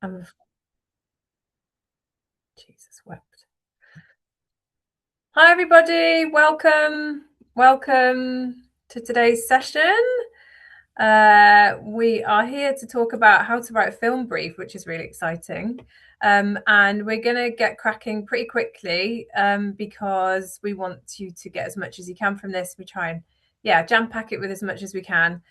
Jesus wept. Hi, everybody. Welcome to today's session. We are here to talk about how to write a film brief, which is really exciting. And we're going to get cracking pretty quickly because we want you to get as much as you can from this. We try and, jam pack it with as much as we can.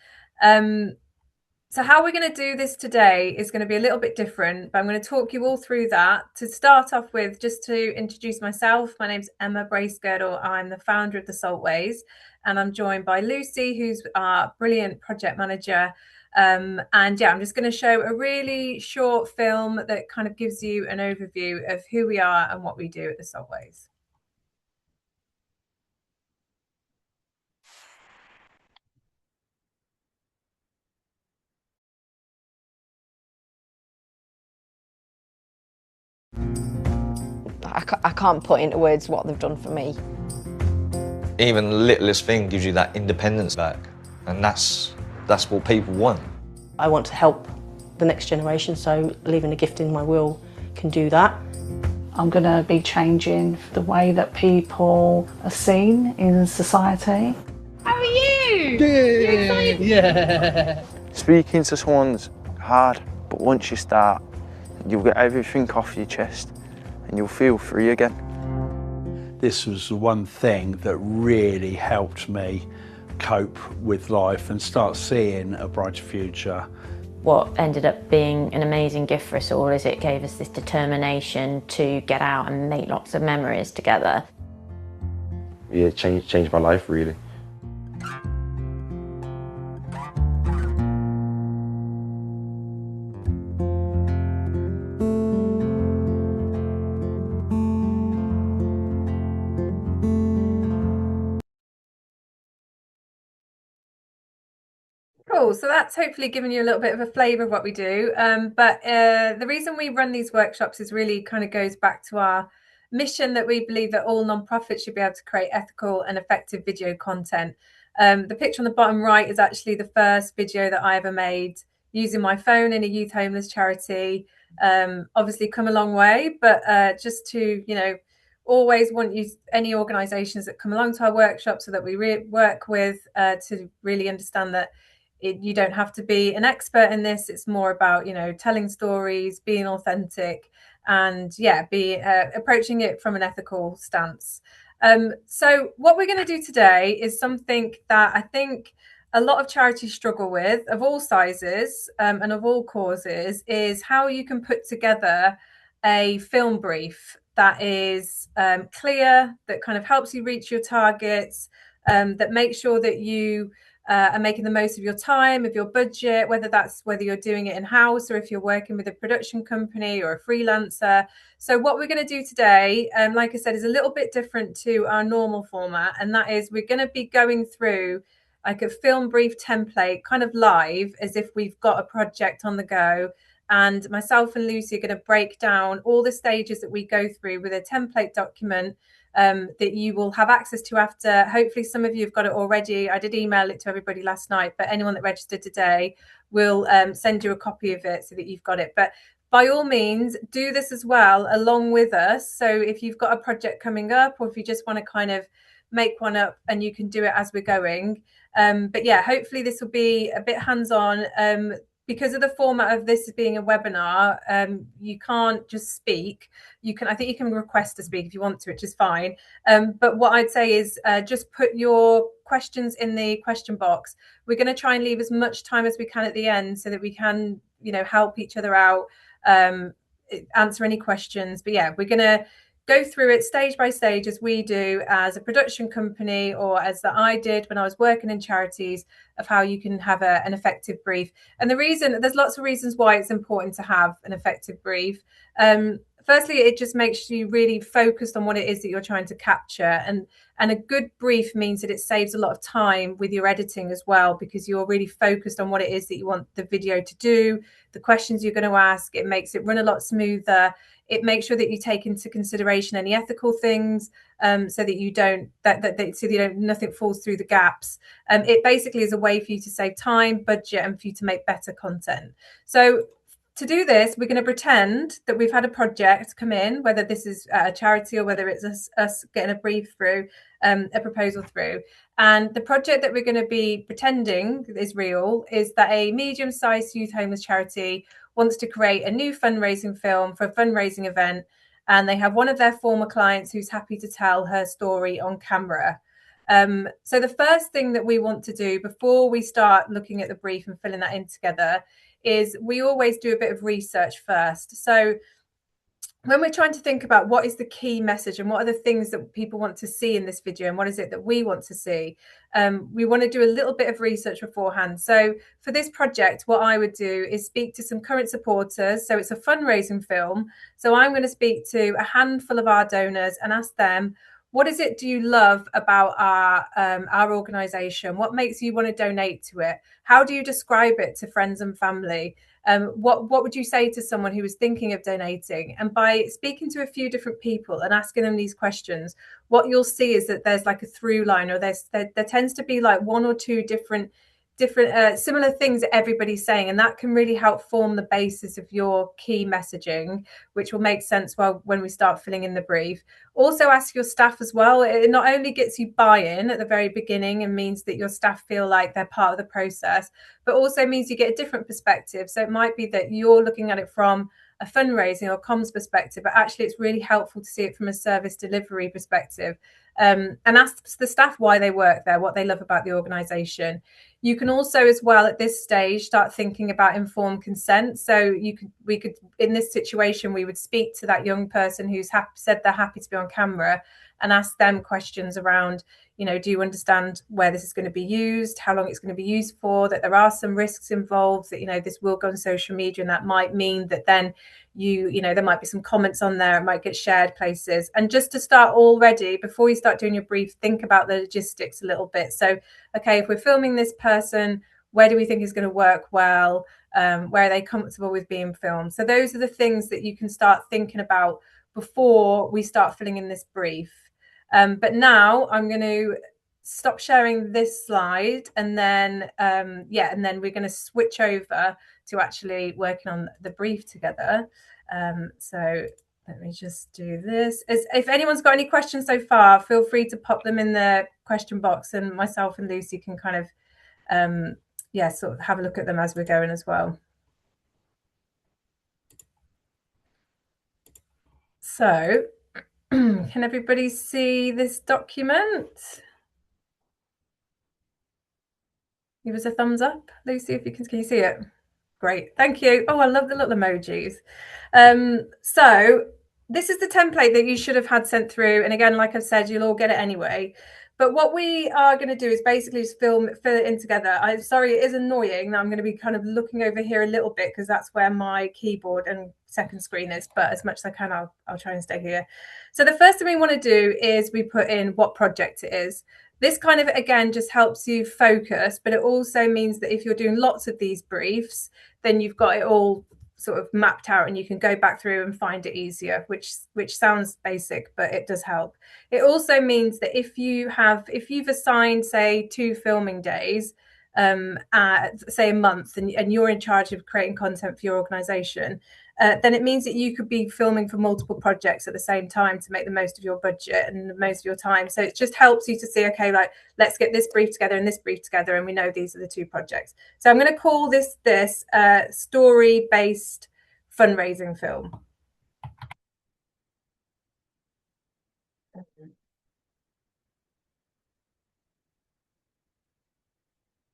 So how we're going to do this today is going to be a little bit different, but I'm going to talk you all through that. To start off with, just to introduce myself, my name's Emma Bracegirdle. I'm the founder of The Saltways, and I'm joined by Lucy, who's our brilliant project manager. I'm just going to show a really short film that kind of gives you an overview of who we are and what we do at The Saltways. I can't put into words what they've done for me. Even the littlest thing gives you that independence back, and that's what people want. I want to help the next generation, so leaving a gift in my will can do that. I'm going to be changing the way that people are seen in society. How are you? Yeah. Speaking to someone's hard, but once you start, you'll get everything off your chest and you'll feel free again. This was the one thing that really helped me cope with life and start seeing a brighter future. What ended up being an amazing gift for us all is it gave us this determination to get out and make lots of memories together. Yeah, it changed my life really. Cool. So that's hopefully given you a little bit of a flavour of what we do. But the reason we run these workshops is really kind of goes back to our mission that we believe that all nonprofits should be able to create ethical and effective video content. The picture on the bottom right is actually the first video that I ever made using my phone in a youth homeless charity. Obviously come a long way, but just to, always want you, any organisations that come along to our workshops so that we work with to really understand that you don't have to be an expert in this. It's more about, telling stories, being authentic, and be approaching it from an ethical stance. So what we're going to do today is something that I think a lot of charities struggle with, of all sizes and of all causes, is how you can put together a film brief that is clear, that kind of helps you reach your targets, that makes sure that you are making the most of your time, of your budget, whether you're doing it in-house or if you're working with a production company or a freelancer. So what we're going to do today, like I said, is a little bit different to our normal format, and that is we're going to be going through like a film brief template kind of live, as if we've got a project on the go. And myself and Lucy are going to break down all the stages that we go through with a template document that you will have access to after. Hopefully some of you have got it already. I did email it to everybody last night, but anyone that registered today will send you a copy of it so that you've got it. But by all means, do this as well along with us. So if you've got a project coming up, or if you just want to kind of make one up, and you can do it as we're going. Hopefully this will be a bit hands-on. Because of the format of this being a webinar, you can't just speak. I think you can request to speak if you want to, which is fine. But what I'd say is just put your questions in the question box. We're going to try and leave as much time as we can at the end so that we can, help each other out, answer any questions. But we're going to go through it stage by stage, as we do as a production company, or as that I did when I was working in charities, of how you can have an effective brief. And there's lots of reasons why it's important to have an effective brief. Firstly, it just makes you really focused on what it is that you're trying to capture. And a good brief means that it saves a lot of time with your editing as well, because you're really focused on what it is that you want the video to do, the questions you're going to ask. It makes it run a lot smoother. It makes sure that you take into consideration any ethical things, so that nothing falls through the gaps. It basically is a way for you to save time, budget, and for you to make better content. So to do this, we're going to pretend that we've had a project come in, whether this is a charity or whether it's us getting a brief through, a proposal through. And the project that we're going to be pretending is real is that a medium-sized youth homeless charity wants to create a new fundraising film for a fundraising event. And they have one of their former clients who's happy to tell her story on camera. So the first thing that we want to do before we start looking at the brief and filling that in together is we always do a bit of research first. So when we're trying to think about what is the key message and what are the things that people want to see in this video and what is it that we want to see, we want to do a little bit of research beforehand. So for this project, what I would do is speak to some current supporters. So it's a fundraising film. So I'm going to speak to a handful of our donors and ask them, what is it do you love about our organisation? What makes you want to donate to it? How do you describe it to friends and family? What would you say to someone who was thinking of donating? And by speaking to a few different people and asking them these questions, what you'll see is that there's like a through line, or there tends to be like one or two different similar things that everybody's saying, and that can really help form the basis of your key messaging, which will make sense when we start filling in the brief. Also ask your staff as well. It not only gets you buy-in at the very beginning and means that your staff feel like they're part of the process, but also means you get a different perspective. So it might be that you're looking at it from a fundraising or comms perspective, but actually it's really helpful to see it from a service delivery perspective. And ask the staff why they work there, what they love about the organisation. You can also, as well, at this stage, start thinking about informed consent. So we could, in this situation, we would speak to that young person who's said they're happy to be on camera and ask them questions around, do you understand where this is going to be used, how long it's going to be used for, that there are some risks involved, that, this will go on social media, and that might mean that then there might be some comments on there, it might get shared places. And just to start already, before you start doing your brief, think about the logistics a little bit. So, okay, if we're filming this person, where do we think is going to work well? Where are they comfortable with being filmed? So those are the things that you can start thinking about before we start filling in this brief. But now I'm going to stop sharing this slide, and then and then we're going to switch over to actually working on the brief together. So let me just do this. If anyone's got any questions so far, feel free to pop them in the question box, and myself and Lucy can kind of sort of have a look at them as we're going as well. So can everybody see this document? Give us a thumbs up, Lucy, if you can you see it? Great, thank you. Oh, I love the little emojis. So this is the template that you should have had sent through. And again, like I've said, you'll all get it anyway. But what we are going to do is basically just fill it in together. I'm sorry, it is annoying that I'm going to be kind of looking over here a little bit because that's where my keyboard and second screen is. But as much as I can, I'll try and stay here. So the first thing we want to do is we put in what project it is. This kind of, again, just helps you focus, but it also means that if you're doing lots of these briefs, then you've got it all sort of mapped out and you can go back through and find it easier, which sounds basic, but it does help. It also means that if you've assigned, say, 2 filming days, say a month, and you're in charge of creating content for your organization, then it means that you could be filming for multiple projects at the same time to make the most of your budget and the most of your time. So it just helps you to see, okay, like, let's get this brief together and this brief together, and we know these are the 2 projects. So I'm going to call this story-based fundraising film.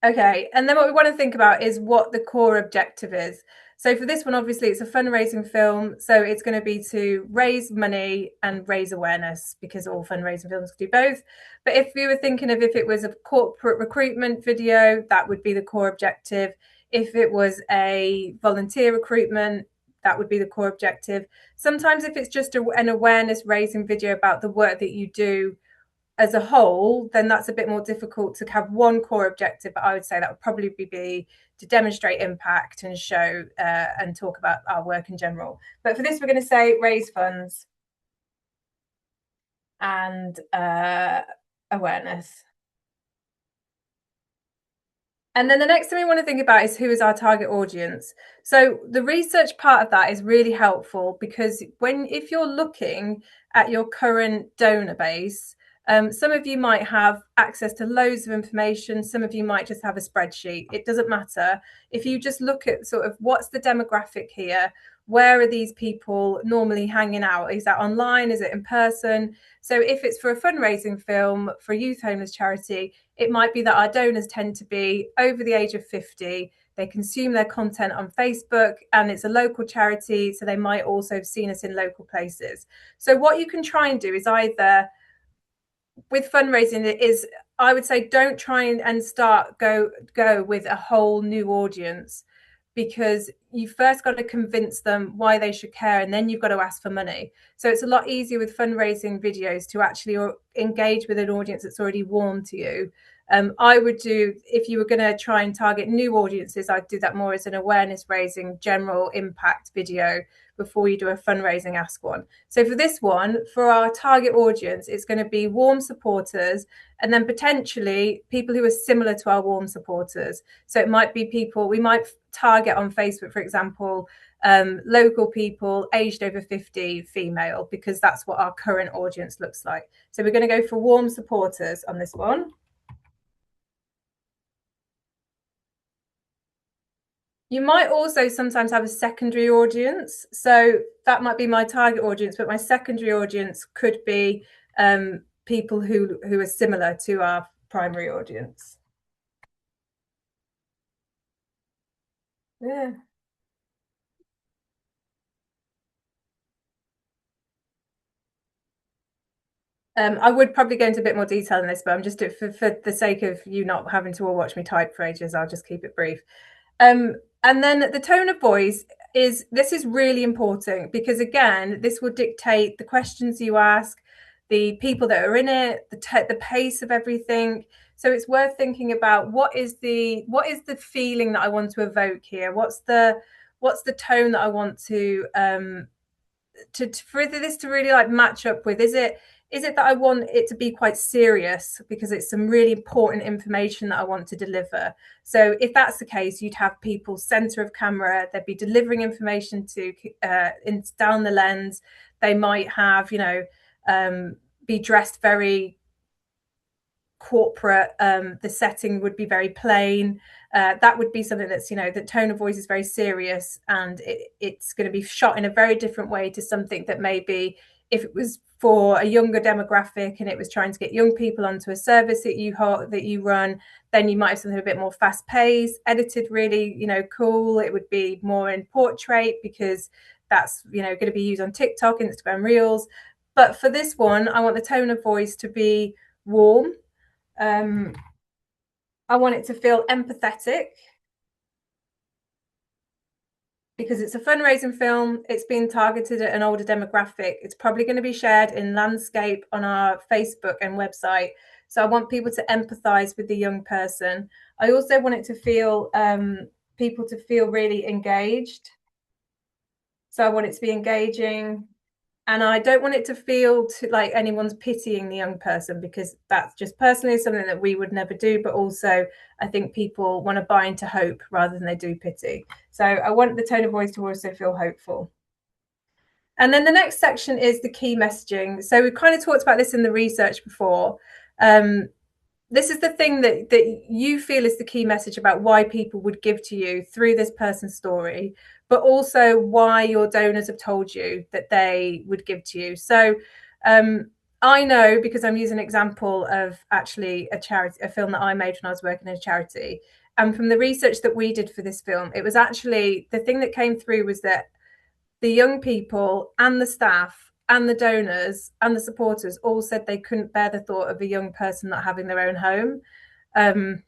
Okay, and then what we want to think about is what the core objective is. So for this one, obviously, it's a fundraising film. So it's going to be to raise money and raise awareness, because all fundraising films do both. But if you were thinking of if it was a corporate recruitment video, that would be the core objective. If it was a volunteer recruitment, that would be the core objective. Sometimes if it's just an awareness raising video about the work that you do as a whole, then that's a bit more difficult to have one core objective. But I would say that would probably be to demonstrate impact and show and talk about our work in general. But for this, we're going to say raise funds and awareness. And then the next thing we want to think about is who is our target audience. So the research part of that is really helpful, because if you're looking at your current donor base, some of you might have access to loads of information. Some of you might just have a spreadsheet. It doesn't matter. If you just look at sort of what's the demographic here, where are these people normally hanging out? Is that online? Is it in person? So if it's for a fundraising film for a youth homeless charity, it might be that our donors tend to be over the age of 50. They consume their content on Facebook, and it's a local charity, so they might also have seen us in local places. So what you can try and do is either, with fundraising, is I would say don't try and go with a whole new audience, because you first got to convince them why they should care, and then you've got to ask for money. So it's a lot easier with fundraising videos to actually engage with an audience that's already warm to you. I would do, if you were going to try and target new audiences, I'd do that more as an awareness raising general impact video before you do a fundraising ask one. So for this one, for our target audience, it's going to be warm supporters, and then potentially people who are similar to our warm supporters. So it might be people we might target on Facebook, for example, local people aged over 50, female, because that's what our current audience looks like. So we're going to go for warm supporters on this one. You might also sometimes have a secondary audience. So that might be my target audience, but my secondary audience could be people who are similar to our primary audience. Yeah. I would probably go into a bit more detail in this, but I'm just, for the sake of you not having to all watch me type for ages, I'll just keep it brief. And then the tone of voice is really important, because again, this will dictate the questions you ask, the people that are in it, the pace of everything. So it's worth thinking about what is the feeling that I want to evoke here? What's the tone that I want to for this to really like match up with? Is it that I want it to be quite serious because it's some really important information that I want to deliver? So if that's the case, you'd have people center of camera, they'd be delivering information to down the lens. They might have, be dressed very corporate. The setting would be very plain. That would be something that's, the tone of voice is very serious, and it's going to be shot in a very different way to something that maybe, if it was for a younger demographic and it was trying to get young people onto a service that you run, then you might have something a bit more fast paced, edited really, cool. It would be more in portrait, because that's, going to be used on TikTok, Instagram Reels. But for this one, I want the tone of voice to be warm. I want it to feel empathetic, because it's a fundraising film. It's being targeted at an older demographic. It's probably going to be shared in landscape on our Facebook and website. So I want people to empathize with the young person. I also want it to feel, people to feel really engaged. So I want it to be engaging. And I don't want it to feel like anyone's pitying the young person, because that's just personally something that we would never do. But also, I think people want to buy into hope rather than they do pity. So I want the tone of voice to also feel hopeful. And then the next section is the key messaging. So we kind of talked about this in the research before. This is the thing that you feel is the key message about why people would give to you through this person's story, but also why your donors have told you that they would give to you. So I know, because I'm using an example of actually a film that I made when I was working in a charity. And from the research that we did for this film, it was actually, the thing that came through was that the young people and the staff and the donors and the supporters all said they couldn't bear the thought of a young person not having their own home. And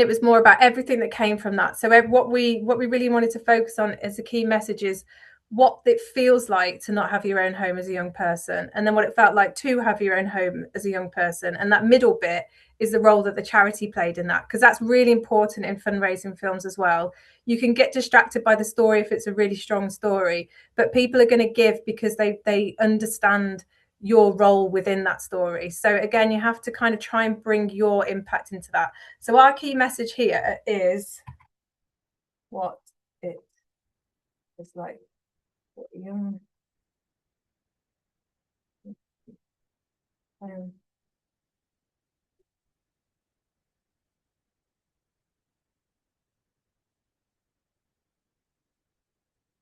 it was more about everything that came from that. So what we really wanted to focus on as a key message is what it feels like to not have your own home as a young person, and then what it felt like to have your own home as a young person. And that middle bit is the role that the charity played in that, because that's really important in fundraising films as well. You can get distracted by the story if it's a really strong story, but people are going to give because they understand your role within that story. So again, you have to kind of try and bring your impact into that. So our key message here is what it is like.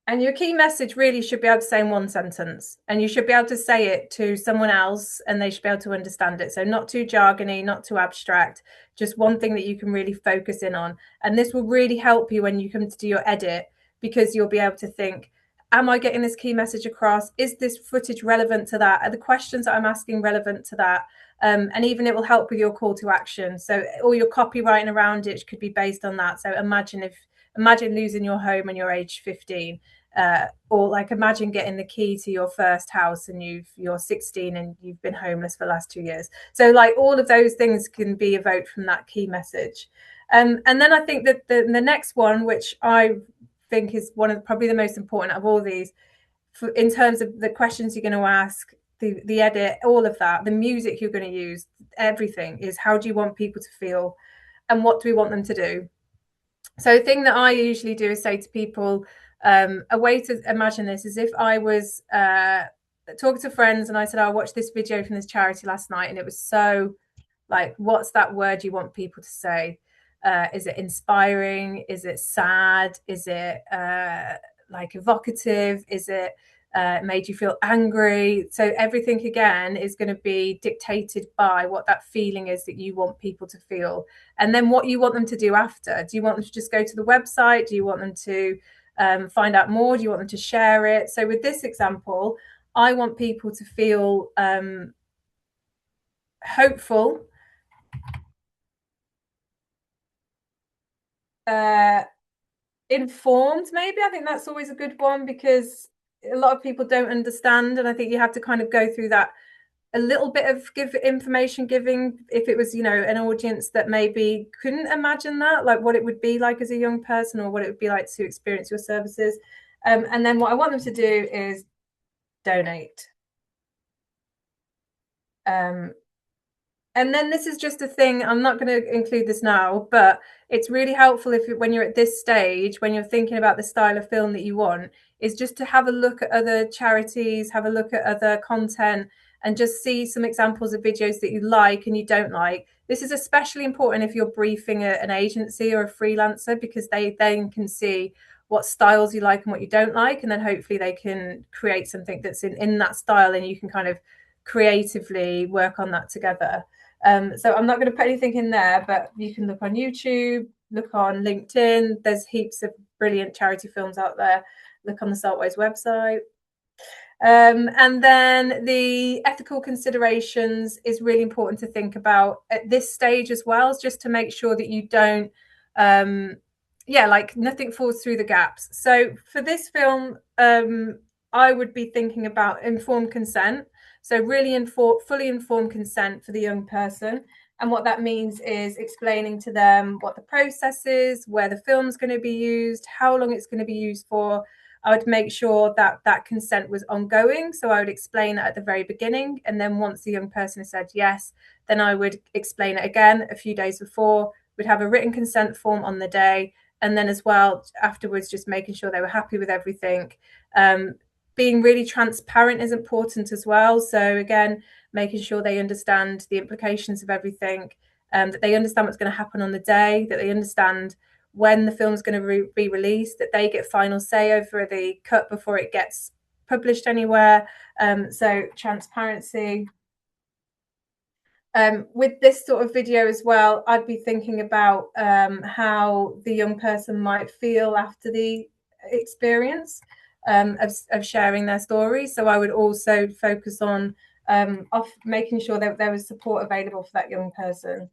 And your key message really should be able to say in one sentence, and you should be able to say it to someone else and they should be able to understand it. So not too jargony, not too abstract, just one thing that you can really focus in on. And this will really help you when you come to do your edit, because you'll be able to think, am I getting this key message across? Is this footage relevant to that? Are the questions that I'm asking relevant to that? And even it will help with your call to action. So all your copywriting around it could be based on that. So imagine losing your home when you're age 15. Or like imagine getting the key to your first house and you're 16 and you've been homeless for the last 2 years. So like all of those things can be evoked from that key message. And then I think that the next one, which I think is one of probably the most important of all these, in terms of the questions you're going to ask, the edit, all of that, the music you're going to use, everything is how do you want people to feel and what do we want them to do? So the thing that I usually do is say to people, a way to imagine this is if I was talking to friends and I said, I watched this video from this charity last night and it was so like, what's that word you want people to say? Is it inspiring? Is it sad? Is it like evocative? Is it made you feel angry? So everything again is going to be dictated by what that feeling is that you want people to feel, and then what you want them to do after. Do you want them to just go to the website? Do you want them to find out more? Do you want them to share it? So with this example, I want people to feel hopeful, informed, maybe. I think that's always a good one, because a lot of people don't understand, and I think you have to kind of go through that a little bit of information giving, if it was, you know, an audience that maybe couldn't imagine that, like what it would be like as a young person or what it would be like to experience your services. And then what I want them to do is donate. And then this is just a thing, I'm not going to include this now, but it's really helpful if when you're at this stage, when you're thinking about the style of film that you want, is just to have a look at other charities, have a look at other content, and just see some examples of videos that you like and you don't like. This is especially important if you're briefing an agency or a freelancer, because they then can see what styles you like and what you don't like, and then hopefully they can create something that's in that style, and you can kind of creatively work on that together. So I'm not going to put anything in there, but you can look on YouTube, look on LinkedIn. There's heaps of brilliant charity films out there. Look on the Saltways website. And then the ethical considerations is really important to think about at this stage as well, just to make sure that you don't, like nothing falls through the gaps. So for this film, I would be thinking about informed consent. So really fully informed consent for the young person. And what that means is explaining to them what the process is, where the film's going to be used, how long it's going to be used for. I would make sure that that consent was ongoing. So I would explain that at the very beginning. And then once the young person has said yes, then I would explain it again a few days before. We'd have a written consent form on the day. And then as well, afterwards, just making sure they were happy with everything. Being really transparent is important as well. So again, making sure they understand the implications of everything, that they understand what's going to happen on the day, that they understand when the film is going to be released, that they get final say over the cut before it gets published anywhere. So transparency. With this sort of video as well, I'd be thinking about how the young person might feel after the experience of sharing their story. So I would also focus on making sure that there was support available for that young person.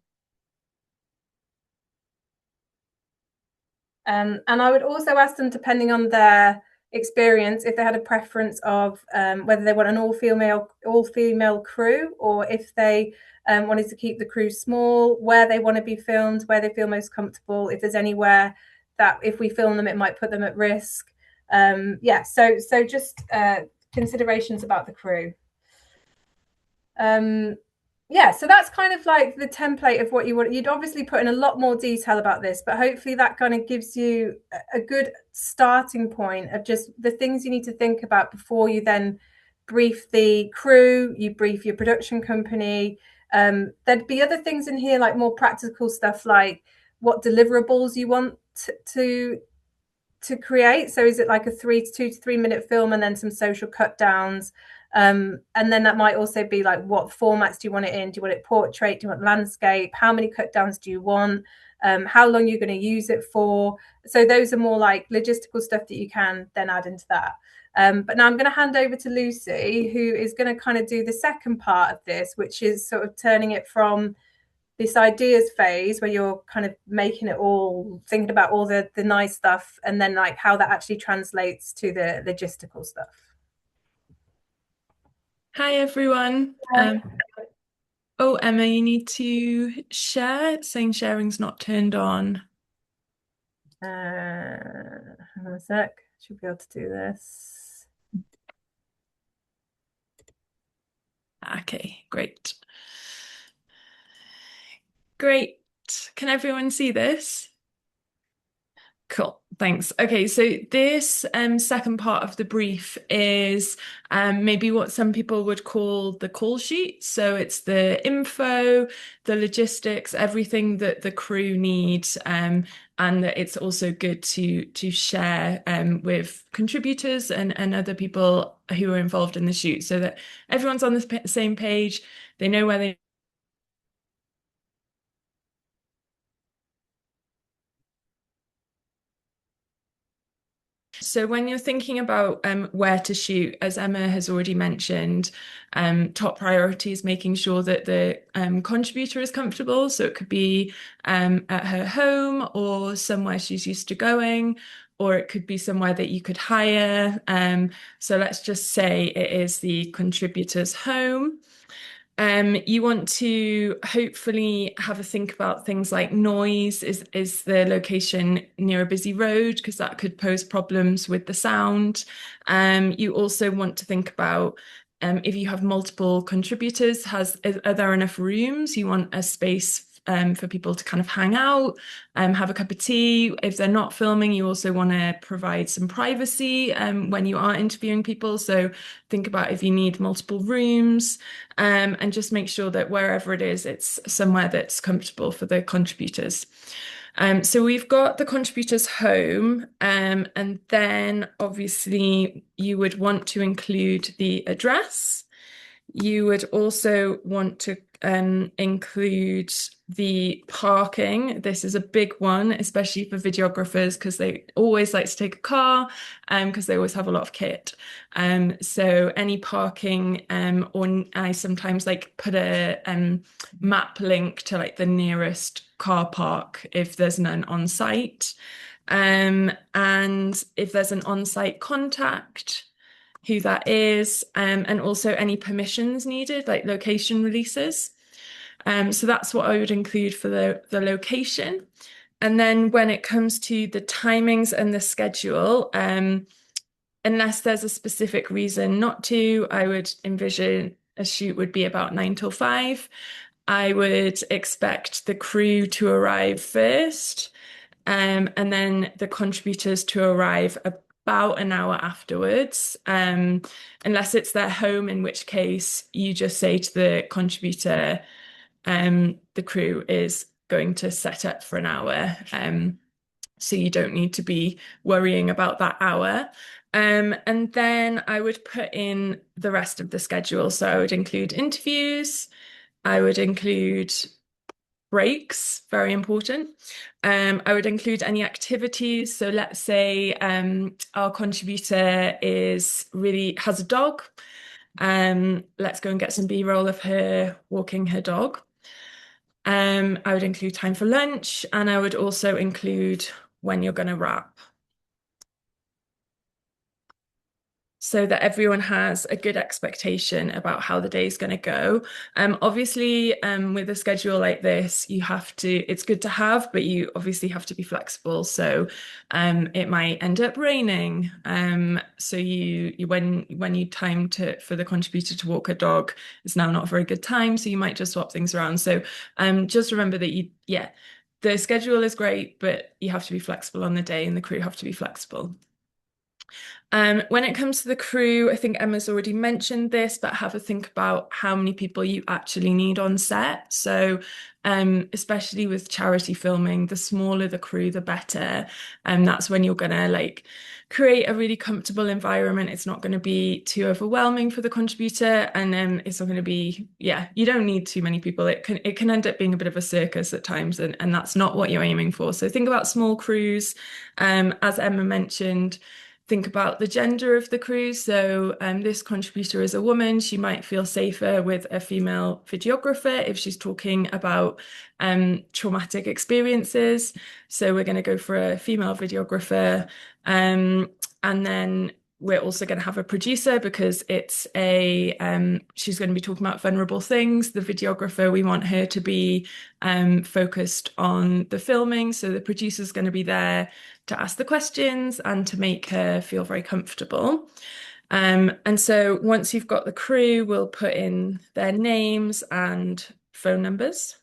And I would also ask them, depending on their experience, if they had a preference of whether they want an all-female crew, or if they wanted to keep the crew small, where they want to be filmed, where they feel most comfortable, if there's anywhere that if we film them, it might put them at risk. So just considerations about the crew. Yeah, so that's kind of like the template of what you want. You'd obviously put in a lot more detail about this, but hopefully that kind of gives you a good starting point of just the things you need to think about before you then brief the crew, you brief your production company. There'd be other things in here, like more practical stuff, like what deliverables you want to create. So is it like a 2 to 3 minute film and then some social cut downs? And then that might also be like, what formats do you want it in? Do you want it portrait? Do you want landscape? How many cut downs do you want? How long you're going to use it for? So those are more like logistical stuff that you can then add into that. But now I'm going to hand over to Lucy, who is going to kind of do the second part of this, which is sort of turning it from this ideas phase where you're kind of making it all, thinking about all the nice stuff, and then like how that actually translates to the logistical stuff. Hi everyone. Oh, Emma, you need to share. It's saying sharing's not turned on. Hang on a sec. Should be able to do this. Okay, great. Great. Can everyone see this? Cool, thanks. Okay, so this second part of the brief is maybe what some people would call the call sheet. So it's the info, the logistics, everything that the crew need, and that it's also good to share with contributors and other people who are involved in the shoot, so that everyone's on the same page. They know where they So when you're thinking about where to shoot, as Emma has already mentioned, top priority is making sure that the contributor is comfortable. So it could be at her home or somewhere she's used to going, or it could be somewhere that you could hire. So let's just say it is the contributor's home. You want to hopefully have a think about things like noise. Is the location near a busy road? Because that could pose problems with the sound. You also want to think about if you have multiple contributors, are there enough rooms? You want a space for people to kind of hang out, have a cup of tea. If they're not filming, you also want to provide some privacy when you are interviewing people. So think about if you need multiple rooms, and just make sure that wherever it is, it's somewhere that's comfortable for the contributors. So we've got the contributor's home, and then obviously you would want to include the address. You would also want to include the parking. This is a big one, especially for videographers, because they always like to take a car, because they always have a lot of kit. So any parking, or I sometimes like put a map link to like the nearest car park if there's none on site. And if there's an on-site contact, who that is, and also any permissions needed, like location releases. So that's what I would include for the location. And then when it comes to the timings and the schedule, unless there's a specific reason not to, I would envision a shoot would be about 9 till 5. I would expect the crew to arrive first, and then the contributors to arrive about an hour afterwards, unless it's their home, in which case you just say to the contributor, the crew is going to set up for an hour, so you don't need to be worrying about that hour. And then I would put in the rest of the schedule. So I would include interviews, I would include breaks, very important. I would include any activities. So let's say our contributor has a dog. Let's go and get some B-roll of her walking her dog. I would include time for lunch, and I would also include when you're going to wrap. so that everyone has a good expectation about how the day is going to go. Obviously, with a schedule like this, it's good to have, but you obviously have to be flexible. So it might end up raining. So when you time for the contributor to walk a dog, it's now not a very good time. So you might just swap things around. So just remember that the schedule is great, but you have to be flexible on the day, and the crew have to be flexible. When it comes to the crew, I think Emma's already mentioned this, but have a think about how many people you actually need on set. So especially with charity filming, the smaller the crew, the better. And that's when you're gonna create a really comfortable environment. It's not going to be too overwhelming for the contributor, and then it's not going to be, you don't need too many people. It can end up being a bit of a circus at times, and that's not what you're aiming for. So think about small crews. As Emma mentioned, think about the gender of the crew. So this contributor is a woman. She might feel safer with a female videographer if she's talking about traumatic experiences. So we're going to go for a female videographer. And then we're also going to have a producer because she's going to be talking about vulnerable things. The videographer, we want her to be focused on the filming. So the producer's going to be there to ask the questions and to make her feel very comfortable. And so once you've got the crew, we'll put in their names and phone numbers.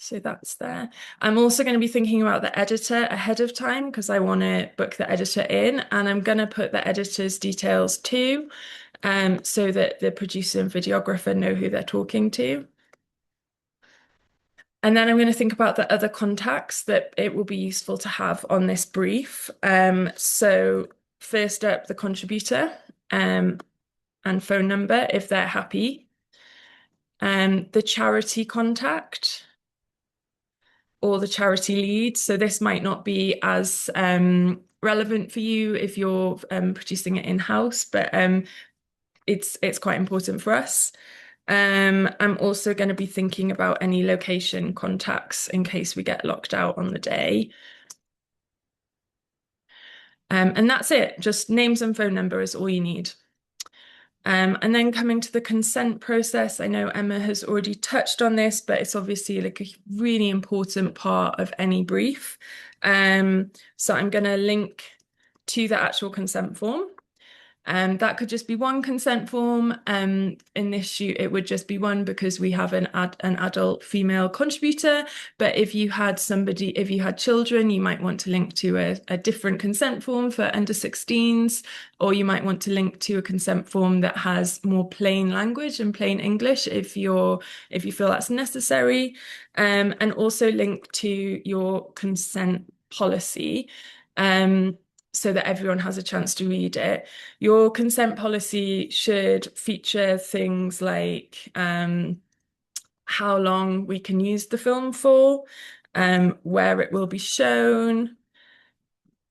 So that's there. I'm also going to be thinking about the editor ahead of time because I want to book the editor in, and I'm going to put the editor's details too, so that the producer and videographer know who they're talking to. And then I'm going to think about the other contacts that it will be useful to have on this brief. So first up, the contributor and phone number if they're happy. The charity contact or the charity lead. So this might not be as relevant for you if you're producing it in-house, but it's quite important for us. I'm also going to be thinking about any location contacts in case we get locked out on the day. And that's it. Just names and phone number is all you need. And then coming to the consent process, I know Emma has already touched on this, but it's obviously a really important part of any brief. So I'm going to link to the actual consent form. That could just be one consent form. In this shoot, it would just be one because we have an adult female contributor. But if you had children, you might want to link to a different consent form for under 16s, or you might want to link to a consent form that has more plain language and plain English if you feel that's necessary. And also link to your consent policy. So that everyone has a chance to read it. Your consent policy should feature things like how long we can use the film for, where it will be shown,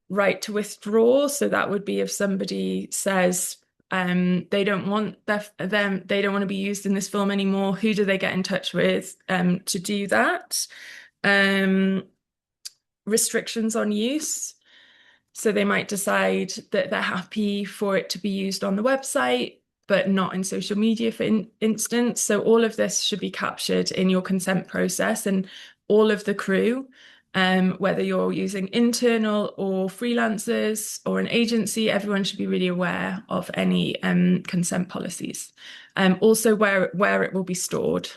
right to withdraw. So that would be if somebody says they don't want they don't want to be used in this film anymore, who do they get in touch with to do that? Restrictions on use. So they might decide that they're happy for it to be used on the website, but not in social media, for instance. So all of this should be captured in your consent process, and all of the crew, whether you're using internal or freelancers or an agency, everyone should be really aware of any consent policies. Also where it will be stored.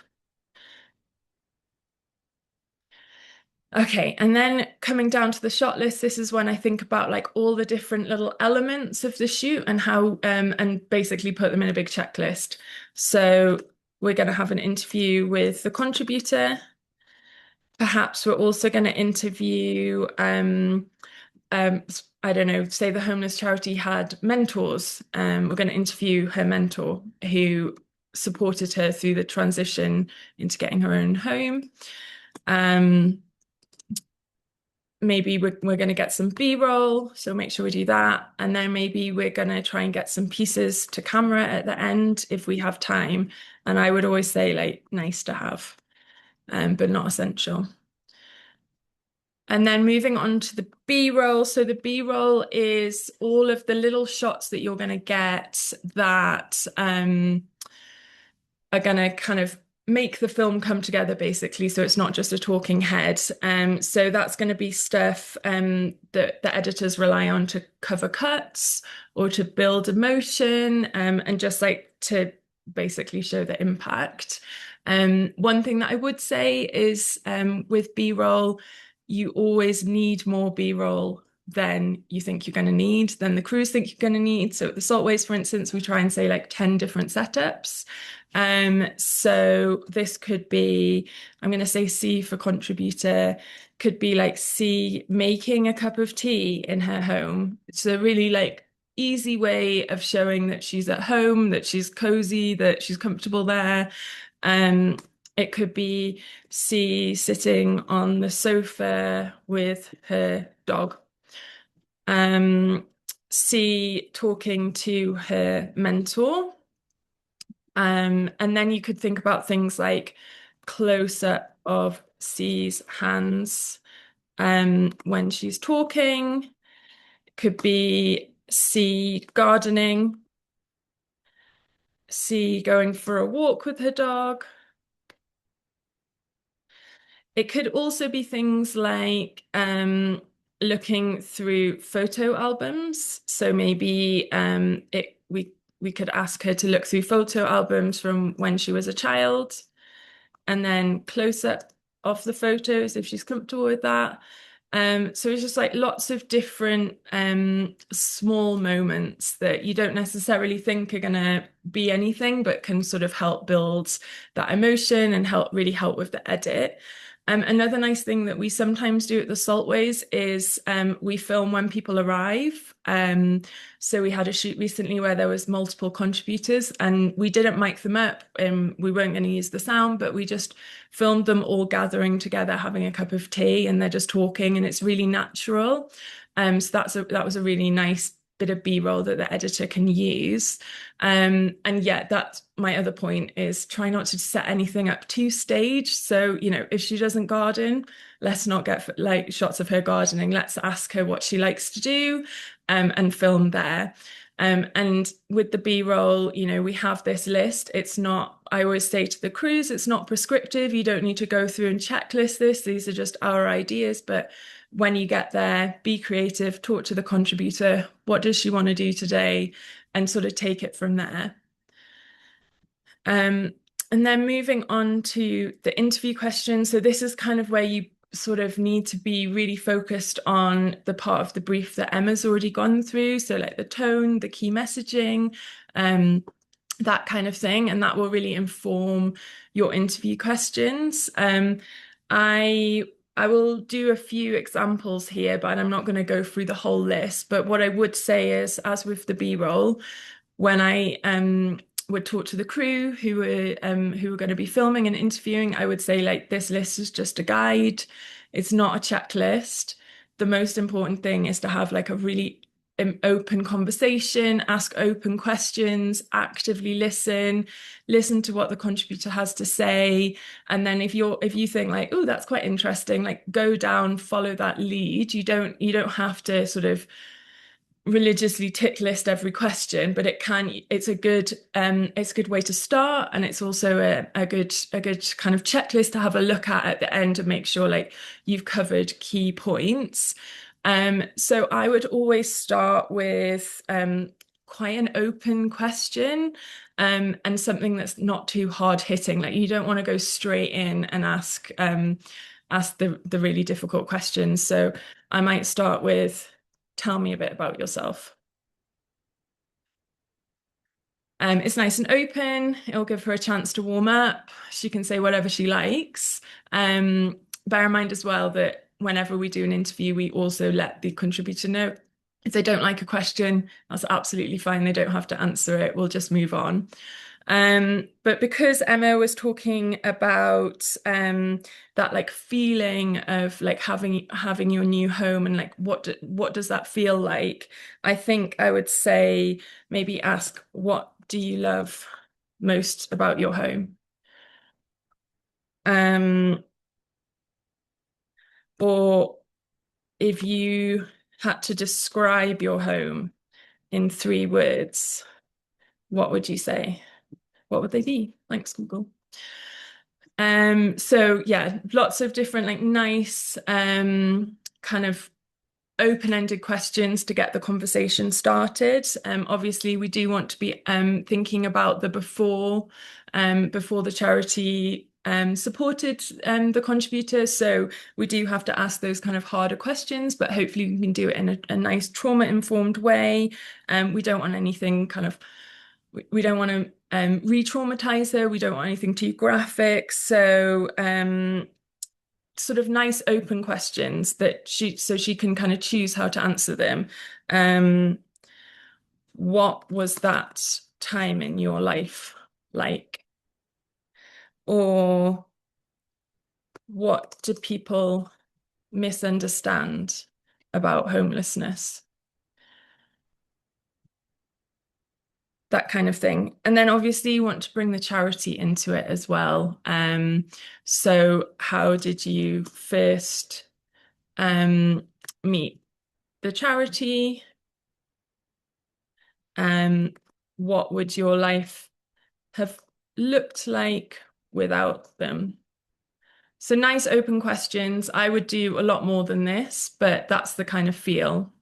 Okay, and then coming down to the shot list, this is when I think about all the different little elements of the shoot and how and basically put them in a big checklist. So we're going to have an interview with the contributor. Perhaps we're also going to interview I don't know, say the homeless charity had mentors. We're going to interview her mentor who supported her through the transition into getting her own home. Maybe we're going to get some B-roll, so make sure we do that. And then maybe we're going to try and get some pieces to camera at the end if we have time. And I would always say nice to have, but not essential. And then moving on to the B-roll. So the B-roll is all of the little shots that you're going to get that are going to kind of make the film come together, basically. So it's not just a talking head. So that's going to be stuff that the editors rely on to cover cuts or to build emotion, and just like to basically show the impact. One thing that I would say is with B-roll, you always need more B-roll than you think you're going to need, than the crews think you're going to need. So at the Saltways, for instance, we try and say like 10 different setups. So this could be, I'm going to say C for contributor, could be like C making a cup of tea in her home. It's a really like easy way of showing that she's at home, that she's cozy, that she's comfortable there. It could be C sitting on the sofa with her dog. C talking to her mentor. And then you could think about things like close-up of C's hands when she's talking. It could be C gardening, C going for a walk with her dog. It could also be things like looking through photo albums. So maybe we could ask her to look through photo albums from when she was a child, and then close up of the photos if she's comfortable with that. So it's just like lots of different small moments that you don't necessarily think are going to be anything, but can sort of help build that emotion and really help with the edit. Another nice thing that we sometimes do at the Saltways is we film when people arrive. So we had a shoot recently where there was multiple contributors, and we didn't mic them up, and we weren't going to use the sound, but we just filmed them all gathering together, having a cup of tea, and they're just talking, and it's really natural. So that was a really nice bit of B-roll that the editor can use. And yeah, that's my other point, is try not to set anything up too staged. So, you know, if she doesn't garden, let's not get like shots of her gardening. Let's ask her what she likes to do and film there. And with the B-roll, you know, we have this list. It's not, I always say to the crews, it's not prescriptive. You don't need to go through and checklist this. These are just our ideas. But when you get there, be creative, talk to the contributor. What does she want to do today? And sort of take it from there. And then moving on to the interview questions. So this is kind of where you sort of need to be really focused on the part of the brief that Emma's already gone through. So like the tone, the key messaging, that kind of thing. And that will really inform your interview questions. I will do a few examples here, but I'm not going to go through the whole list. But what I would say is, as with the B-roll, when I would talk to the crew who were going to be filming and interviewing, I would say, like, this list is just a guide. It's not a checklist. The most important thing is to have like a really open conversation, ask open questions, actively listen to what the contributor has to say. And then if you think like, oh, that's quite interesting, like go down, follow that lead. You don't have to sort of religiously tick list every question, but it's a good way to start, and it's also a good kind of checklist to have a look at the end and make sure like you've covered key points. So I would always start with quite an open question, and something that's not too hard hitting. Like, you don't want to go straight in and ask the really difficult questions. So I might start with, tell me a bit about yourself. It's nice and open. It'll give her a chance to warm up. She can say whatever she likes. Bear in mind as well that whenever we do an interview, we also let the contributor know if they don't like a question. That's absolutely fine. They don't have to answer it. We'll just move on. But because Emma was talking about that like feeling of like having your new home and like what does that feel like, I think I would say maybe ask, what do you love most about your home? Or if you had to describe your home in 3 words, what would you say? What would they be? Thanks, Google. So yeah, lots of different like nice kind of open-ended questions to get the conversation started. Obviously, we do want to be thinking about the before the charity supported the contributor. So we do have to ask those kind of harder questions, but hopefully we can do it in a nice trauma-informed way. We don't want anything kind of, we don't want to re-traumatize her. We don't want anything too graphic. So sort of nice open questions that she can kind of choose how to answer them. What was that time in your life like? Or what do people misunderstand about homelessness? That kind of thing. And then obviously you want to bring the charity into it as well. So how did you first meet the charity? What would your life have looked like without them? So nice open questions. I would do a lot more than this, but that's the kind of feel.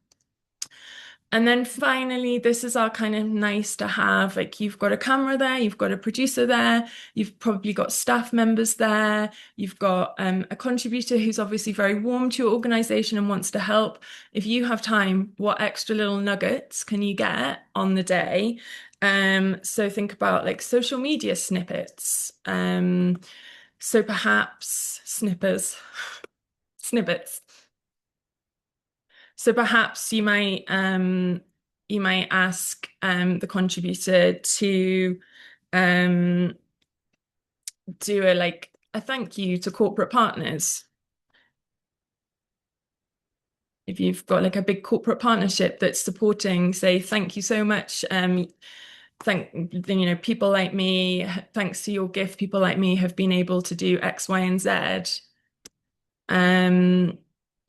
And then finally, this is our kind of nice to have, like you've got a camera there, you've got a producer there, you've probably got staff members there, you've got a contributor who's obviously very warm to your organization and wants to help. If you have time, what extra little nuggets can you get on the day? So think about like social media snippets. So perhaps snippets. So perhaps you might ask the contributor to do a thank you to corporate partners. If you've got like a big corporate partnership that's supporting, say, thank you so much. People like me, thanks to your gift, people like me have been able to do X, Y, and Z.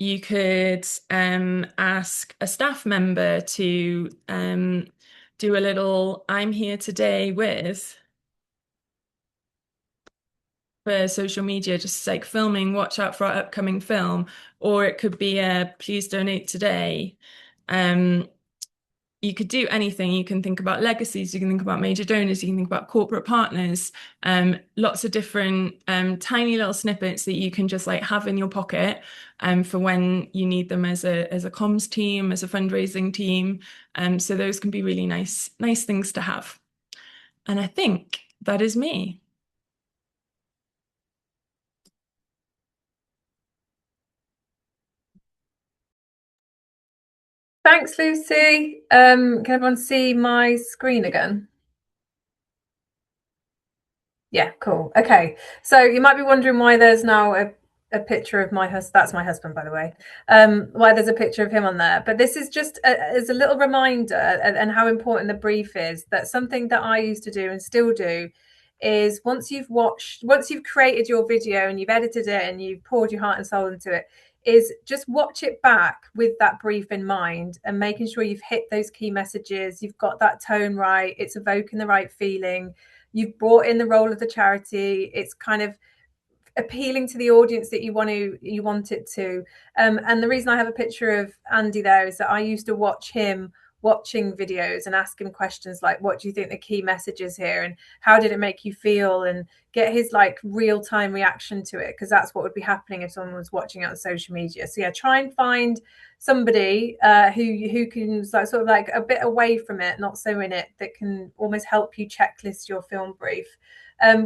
You could ask a staff member to do a little I'm here today with for social media, just like filming, watch out for our upcoming film, or it could be a please donate today. You could do anything. You can think about legacies, you can think about major donors, you can think about corporate partners, lots of different tiny little snippets that you can just like have in your pocket for when you need them as a comms team, as a fundraising team. So those can be really nice things to have. And I think that is me. Thanks, Lucy. Can everyone see my screen again? Yeah, cool. Okay, so you might be wondering why there's now a picture of my husband. That's my husband, by the way. Why there's a picture of him on there. But this is just as a little reminder and how important the brief is, that something that I used to do and still do is once you've created your video and you've edited it and you've poured your heart and soul into it, is just watch it back with that brief in mind and making sure you've hit those key messages, you've got that tone right, it's evoking the right feeling, you've brought in the role of the charity, it's kind of appealing to the audience that you want it to. And the reason I have a picture of Andy there is that I used to watch him watching videos and ask him questions like, what do you think the key message is here, and how did it make you feel, and get his like real-time reaction to it, because that's what would be happening if someone was watching it on social media. So yeah, try and find somebody who can sort of like a bit away from it, not so in it, that can almost help you checklist your film brief.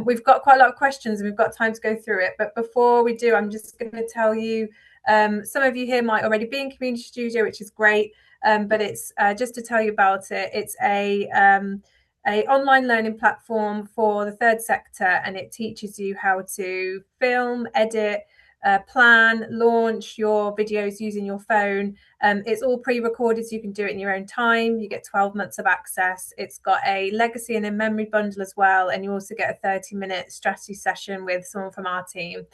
We've got quite a lot of questions and we've got time to go through it, but before we do, I'm just going to tell you, some of you here might already be in Community Studio, which is great. But it's just to tell you about it. It's a online learning platform for the third sector, and it teaches you how to film, edit, plan, launch your videos using your phone. It's all pre-recorded, so you can do it in your own time. You get 12 months of access. It's got a legacy and a memory bundle as well, and you also get a 30-minute strategy session with someone from our team.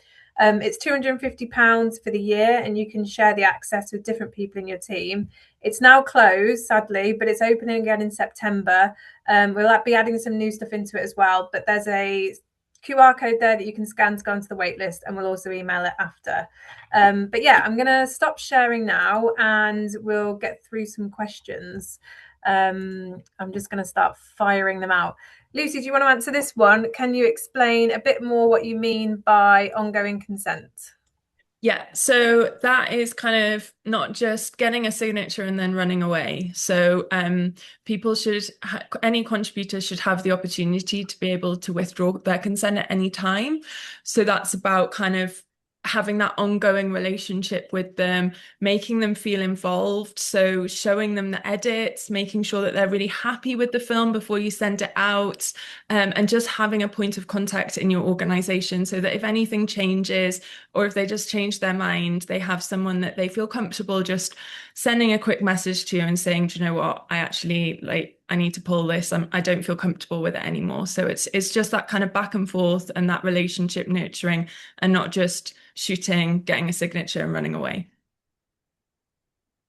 It's £250 for the year, and you can share the access with different people in your team. It's now closed, sadly, but it's opening again in September. We'll be adding some new stuff into it as well, but there's a QR code there that you can scan to go onto the wait list, and we'll also email it after. But yeah, I'm going to stop sharing now and we'll get through some questions. I'm just going to start firing them out. Lucy, do you want to answer this one? Can you explain a bit more what you mean by ongoing consent? Yeah, so that is kind of not just getting a signature and then running away. So people should, any contributor should have the opportunity to be able to withdraw their consent at any time. So that's about kind of having that ongoing relationship with them, making them feel involved. So showing them the edits, making sure that they're really happy with the film before you send it out, and just having a point of contact in your organization so that if anything changes or if they just change their mind, they have someone that they feel comfortable just sending a quick message to and saying, do you know what, I need to pull this. I don't feel comfortable with it anymore. So it's just that kind of back and forth and that relationship nurturing, and not just shooting, getting a signature and running away.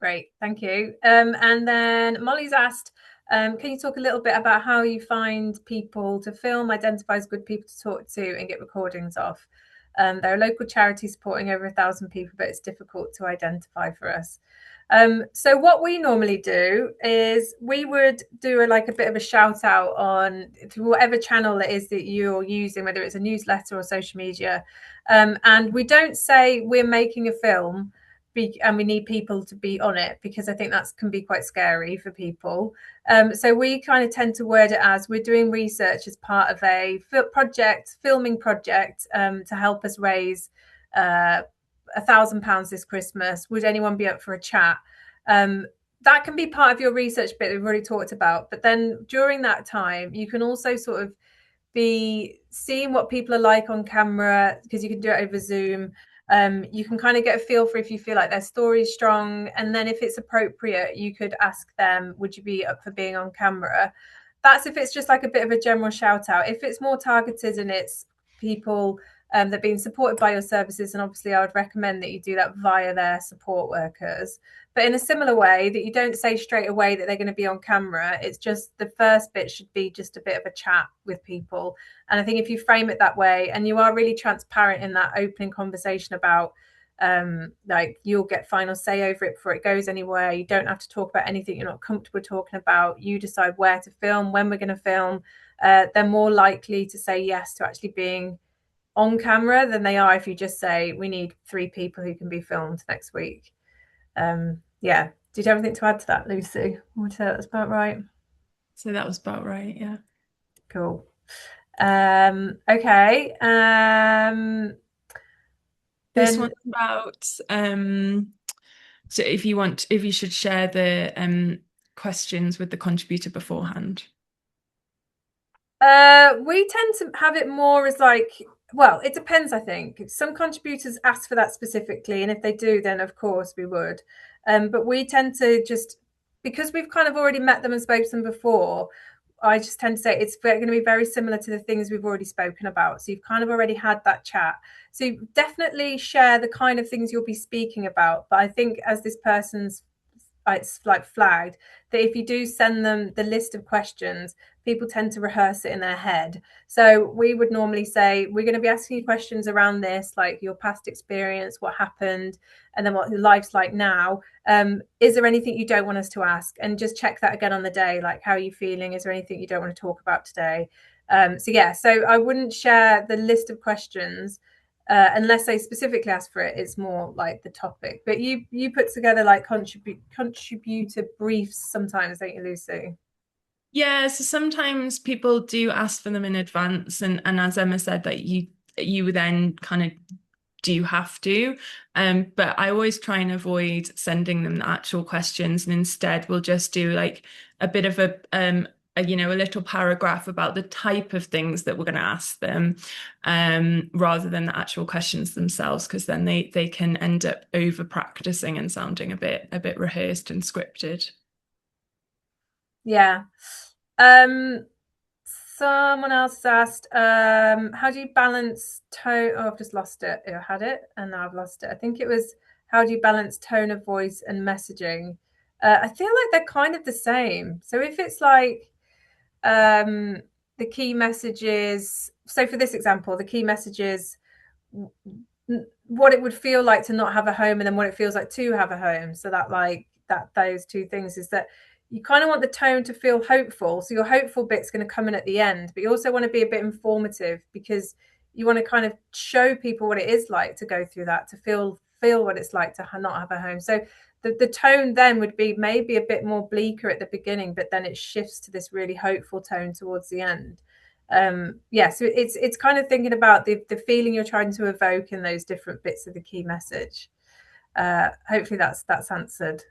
Great, thank you. And then Molly's asked, can you talk a little bit about how you find people to film, identify as good people to talk to and get recordings of? There are local charities supporting over 1,000 people, but it's difficult to identify for us. So what we normally do is we would do a bit of a shout out on to whatever channel it is that you're using, whether it's a newsletter or social media. And we don't say we're making a film and we need people to be on it, because I think that can be quite scary for people. So we kind of tend to word it as we're doing research as part of a filming project to help us raise £1,000 this Christmas. Would anyone be up for a chat? That can be part of your research bit that we've already talked about. But then during that time, you can also sort of be seeing what people are like on camera, because you can do it over Zoom. You can kind of get a feel for if you feel like their story is strong. And then if it's appropriate, you could ask them, would you be up for being on camera? That's if it's just like a bit of a general shout out. If it's more targeted and it's people that are being supported by your services, and obviously I would recommend that you do that via their support workers. But in a similar way, that you don't say straight away that they're going to be on camera. It's just the first bit should be just a bit of a chat with people. And I think if you frame it that way and you are really transparent in that opening conversation about you'll get final say over it before it goes anywhere. You don't have to talk about anything you're not comfortable talking about. You decide where to film, when we're going to film. They're more likely to say yes to actually being on camera than they are if you just say we need 3 people who can be filmed next week. Yeah, did you have anything to add to that, Lucy? I would say that's about right. So that was about right, yeah. Cool. Okay. This one's about so if you should share the questions with the contributor beforehand. We tend to have it more as well, it depends, I think. Some contributors ask for that specifically, and if they do, then of course we would. But we tend to just, because we've kind of already met them and spoken to them before, I just tend to say it's going to be very similar to the things we've already spoken about. So you've kind of already had that chat. So you definitely share the kind of things you'll be speaking about. But I think as this person's it's flagged, that if you do send them the list of questions, people tend to rehearse it in their head. So we would normally say, we're going to be asking you questions around this, like your past experience, what happened, and then what your life's like now. Is there anything you don't want us to ask? And just check that again on the day, like, how are you feeling? Is there anything you don't want to talk about today? So I wouldn't share the list of questions unless they specifically ask for it. It's more like the topic. But you put together contributor briefs sometimes, don't you, Lucy? Yeah, so sometimes people do ask for them in advance, and as Emma said, that you then kind of do have to, but I always try and avoid sending them the actual questions, and instead we'll just do like a bit of a little paragraph about the type of things that we're going to ask them, rather than the actual questions themselves, because then they can end up over practicing and sounding a bit rehearsed and scripted. Yeah. Someone else has asked, how do you balance tone? Oh, I've just lost it. I had it and now I've lost it. I think it was, how do you balance tone of voice and messaging? I feel like they're kind of the same. So if it's like the key messages, so for this example, the key messages, what it would feel like to not have a home and then what it feels like to have a home. So that like those two things is that you kind of want the tone to feel hopeful. So your hopeful bit's going to come in at the end, but you also want to be a bit informative because you want to kind of show people what it is like to go through that, to feel what it's like to not have a home. So the tone then would be maybe a bit more bleaker at the beginning, but then it shifts to this really hopeful tone towards the end. Yeah, so it's kind of thinking about the feeling you're trying to evoke in those different bits of the key message. Hopefully that's answered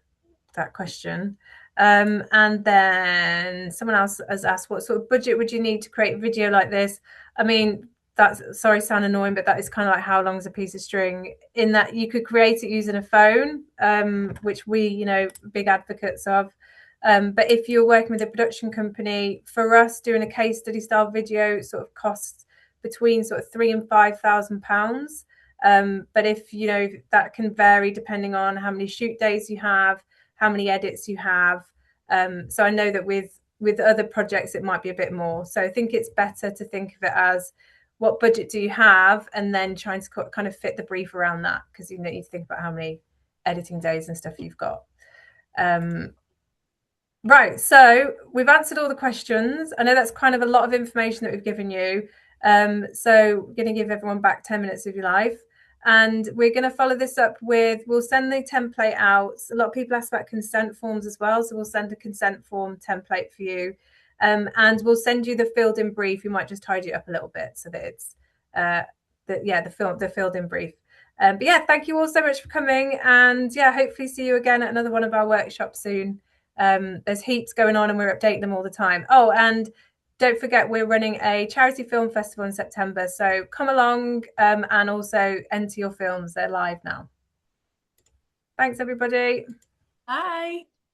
that question. And then someone else has asked, what sort of budget would you need to create a video like this? I mean, that's, sorry, sound annoying, but that is kind of like how long is a piece of string, in that you could create it using a phone, which we, you know, big advocates of. But if you're working with a production company, for us doing a case study style video sort of costs between sort of £3,000 and £5,000. But if, you know, that can vary depending on how many shoot days you have, how many edits you have. So I know that with other projects, it might be a bit more. So I think it's better to think of it as, what budget do you have? And then trying to kind of fit the brief around that, because you need to think about how many editing days and stuff you've got. Right, so we've answered all the questions. I know that's kind of a lot of information that we've given you. So we're going to give everyone back 10 minutes of your life. And we're going to follow this up with, we'll send the template out. A lot of people ask about consent forms as well. So we'll send a consent form template for you. And we'll send you the filled in brief. You might just tidy it up a little bit so that it's, the filled in brief. But yeah, thank you all so much for coming. And yeah, hopefully see you again at another one of our workshops soon. There's heaps going on and we're updating them all the time. Oh, and don't forget, we're running a charity film festival in September. So come along and also enter your films. They're live now. Thanks, everybody. Bye.